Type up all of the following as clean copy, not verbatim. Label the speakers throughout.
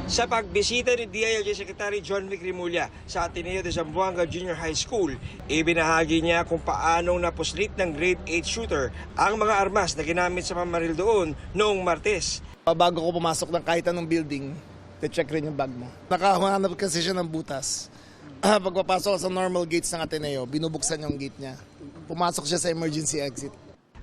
Speaker 1: Sa pagbisita ni DILG Secretary John Vic Rimulya sa Ateneo de Zamboanga Junior High School, ibinahagi niya kung paanong napuslit ng grade 8 shooter ang mga armas na ginamit sa pamaril doon noong Martes.
Speaker 2: Bago ko pumasok ng kahit anong building, check rin yung bag mo. Nakahanap kasi siya ng butas. Pagpapasok sa normal gates ng Ateneo, binubuksan yung gate niya. Pumasok siya sa emergency exit.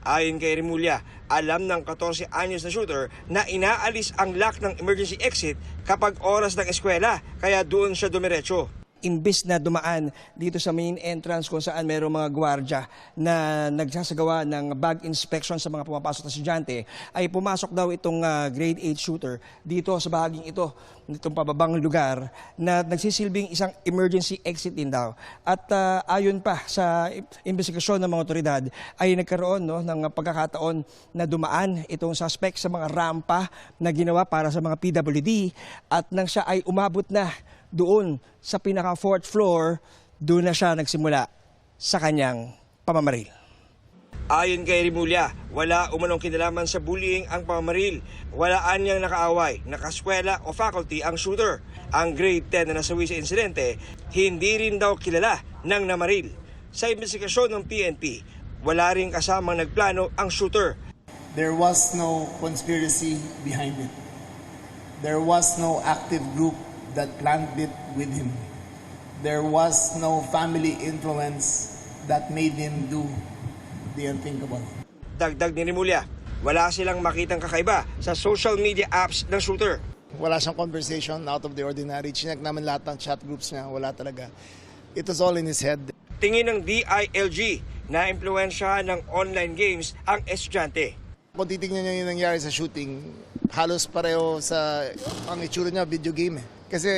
Speaker 1: Ayon kay Rimulya, alam ng 14 anyos na shooter na inaalis ang lock ng emergency exit kapag oras ng eskwela, kaya doon siya dumiretso. Imbis na dumaan dito sa main entrance kung saan mayroong mga gwardya na nagsasagawa ng bag inspection sa mga pumapasok na estudyante, ay pumasok daw itong grade 8 shooter dito sa bahaging ito, nitong pababang lugar na nagsisilbing isang emergency exit din daw. At ayon pa sa investigasyon ng mga otoridad ay nagkaroon ng pagkakataon na dumaan itong suspect sa mga rampa na ginawa para sa mga PWD at nang siya ay umabot na doon sa pinaka 4th floor, doon na siya nagsimula sa kanyang pamamaril. Ayon kay Rimulya, wala umanong kinalaman sa bullying ang pamamaril. Walaan niyang nakaaway, nakaskwela o faculty ang shooter. Ang grade 10 na nasawi sa insidente, hindi rin daw kilala ng namaril. Sa investigasyon ng PNP, wala rin kasamang nagplano ang shooter.
Speaker 2: There was no conspiracy behind it. There was no active group that planned it with him. There was no family influence that made him do the unthinkable.
Speaker 1: Dagdag ni Rimulya, wala silang makitang kakaiba sa social media apps ng shooter.
Speaker 2: Wala siyang conversation out of the ordinary. Chinek naman lahat ng chat groups niya. Wala talaga. It was all in his head.
Speaker 1: Tingin ng DILG na impluwensya ng online games ang estudyante.
Speaker 2: Kung titignan niyo yung nangyari sa shooting, halos pareho sa ang itsura niya, video game eh. Kasi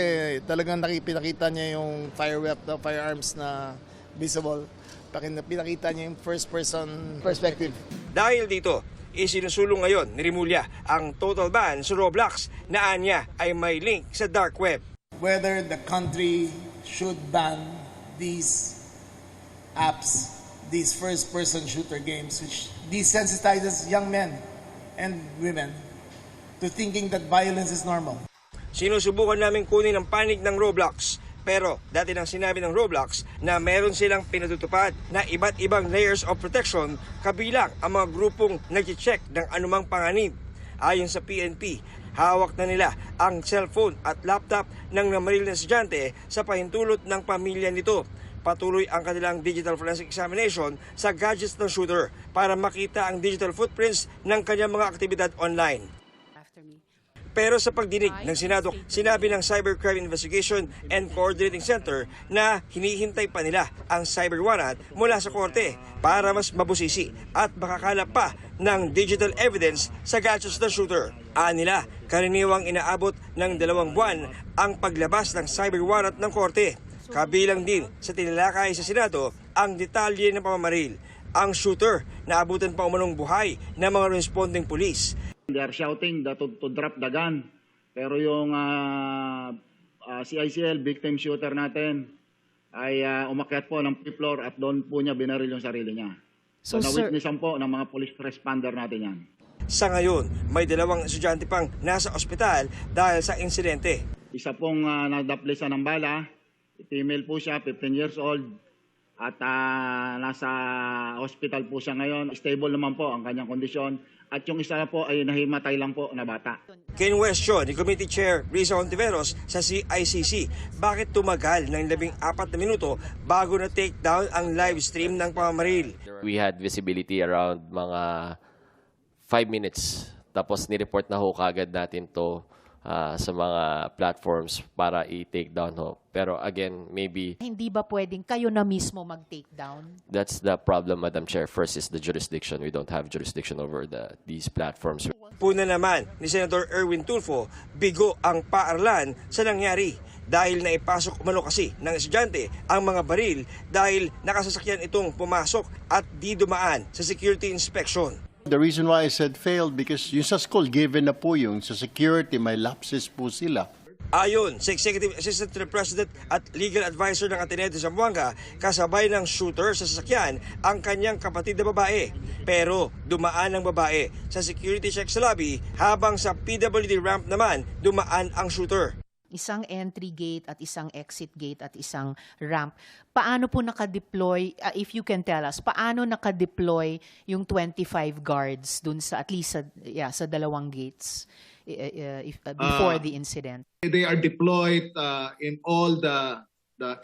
Speaker 2: talagang pinakita niya yung firearms na visible. Pinakita niya yung first-person perspective.
Speaker 1: Dahil dito, isinusulong ngayon ni Rimulya ang total ban sa Roblox na anya ay may link sa dark web.
Speaker 2: Whether the country should ban these apps, these first-person shooter games, which desensitizes young men and women to thinking that violence is normal.
Speaker 1: Sinusubukan namin kunin ang panig ng Roblox. Pero dati nang sinabi ng Roblox na meron silang pinatutupad na iba't ibang layers of protection kabilang ang mga grupong nag-check ng anumang panganib. Ayon sa PNP, hawak na nila ang cellphone at laptop ng namaril na estudyante sa pahintulot ng pamilya nito. Patuloy ang kanilang digital forensic examination sa gadgets ng shooter para makita ang digital footprints ng kanyang mga aktibidad online. Pero sa pagdinig ng Senado, sinabi ng Cybercrime Investigation and Coordinating Center na hinihintay pa nila ang cyber warrant mula sa korte para mas mabusisi at makakalap pa ng digital evidence sa gadgets ng shooter. Nila, karaniwang inaabot ng 2 buwan ang paglabas ng cyber warrant ng korte. Kabilang din sa tinalakay sa Senado ang detalye ng pamamaril. Ang shooter naabutan pa umanong buhay ng mga responding police.
Speaker 3: They are shouting to drop the gun. Pero yung CICL, victim shooter natin, ay umakyat po ng 5th floor at doon po niya binaril yung sarili niya. So na-witnessan po ng mga police responder natin yan.
Speaker 1: Sa ngayon, may 2 estudyante pang nasa ospital dahil sa insidente.
Speaker 3: Isa pong nadaplisan ng bala, female po siya, 15 years old. At nasa hospital po siya ngayon. Stable naman po ang kanyang kondisyon. At yung isa po ay nahimatay lang po na bata.
Speaker 1: Kinwestiyon ni Committee Chair Risa Ontiveros sa CICC, bakit tumagal ng 14 na minuto bago na take down ang live stream ng pamamaril?
Speaker 4: We had visibility around mga 5 minutes. Tapos nireport na ho kagad natin to sa mga platforms para i-take down ho. Pero again, maybe
Speaker 5: hindi ba pwedeng kayo na mismo mag-take down?
Speaker 4: that's the problem, Madam Chair. First is the jurisdiction. We don't have jurisdiction over these platforms.
Speaker 1: Puna naman ni Senator Erwin Tulfo, bigo ang paaralan sa nangyari dahil naipasok umano kasi ng estudyante ang mga baril dahil nakasasakyan itong pumasok at di dumaan sa security inspection.
Speaker 6: The reason why I said failed because yung sa school, given na po yung sa security, may lapses po sila.
Speaker 1: Ayon sa Executive Assistant to the President at Legal Advisor ng Ateneo de Zamboanga, kasabay ng shooter sa sasakyan ang kanyang kapatid na babae. Pero dumaan ang babae sa security check sa lobby habang sa PWD ramp naman dumaan ang shooter.
Speaker 5: Isang entry gate at isang exit gate at isang ramp. Paano po nakadeploy, if you can tell us, paano nakadeploy yung 25 guards dun sa, at least sa dalawang gates before the incident?
Speaker 7: They are deployed in all the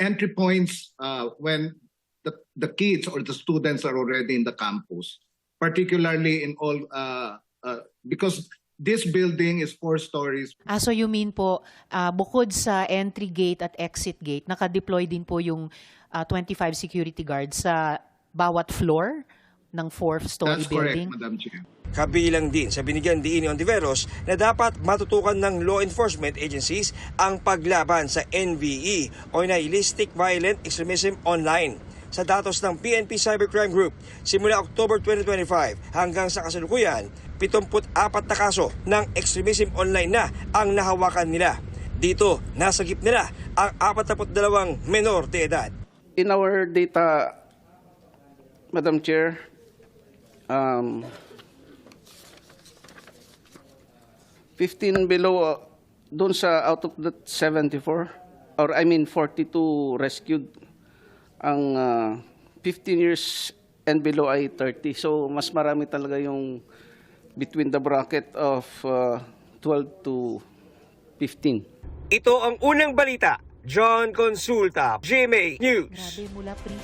Speaker 7: entry points when the kids or the students are already in the campus, particularly in all because this building is 4 stories.
Speaker 5: So you mean po, bukod sa entry gate at exit gate, nakadeploy din po yung 25 security guards sa bawat floor ng 4-story
Speaker 7: That's correct,
Speaker 5: building?
Speaker 7: Madam Chair.
Speaker 1: Kabilang din sa binigyan diin ni Ontiveros na dapat matutukan ng law enforcement agencies ang paglaban sa NVE o Nihilistic Violent Extremism Online. Sa datos ng PNP Cybercrime Group, simula October 2025 hanggang sa kasalukuyan, 74 na kaso ng extremism online na ang nahawakan nila. Dito, nasagip nila ang 42 menor de edad.
Speaker 8: In our data, Madam Chair, 15 below doon sa out of the 74, or I mean 42 rescued, ang 15 years and below ay 30. So mas marami talaga yung between the bracket of 12 to 15.
Speaker 1: Ito ang unang balita. John Consulta, GMA News.
Speaker 5: Grabe, mula pre